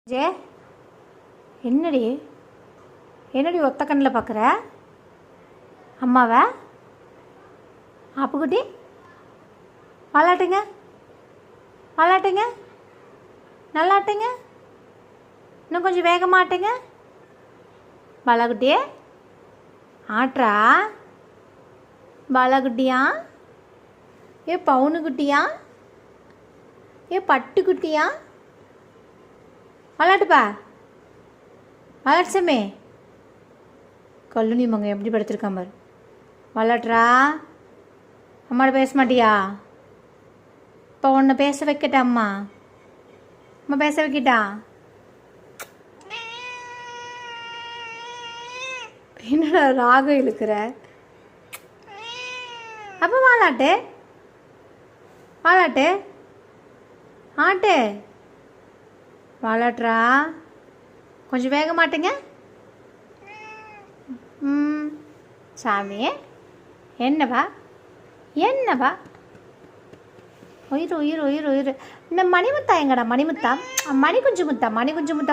J, என்னடி என்னடி ஒத்த கண்ணில் பார்க்குற அம்மாவை? அப்புக்குட்டி விளாட்டுங்க, விளாட்டுங்க, நல்லாட்டுங்க, இன்னும் கொஞ்சம் வேகமாட்டுங்க. பாலாக்குட்டியே ஆட்ரா, பாலாக்குட்டியா, ஏ பவுனுக்குட்டியா, ஏ பட்டுக்குட்டியா, விளாட்டுப்பா, விளாட்சமே. கல்லுனி மங்க எப்படி படுத்திருக்கான் பாரு. விளாட்றா, அம்மாட்ட பேச மாட்டியா? இப்போ உன்னை பேச வைக்கட்டா? அம்மா பேச வைக்கிட்டா? என்னடா ராகம் இழுக்கிற? அப்போ வாலாட்டு, வாலாட்டு, ஆட்டு, வாலாட்றா, கொஞ்சம் வேக மாட்டேங்க. சாமி, என்னவா என்னவா? உயிர் உயிர் உயிர் உயிர். இந்த மணிமுத்தா எங்கடா? மணிமுத்தா, மணி குஞ்சு முத்தா, மணி குஞ்சு முத்தா.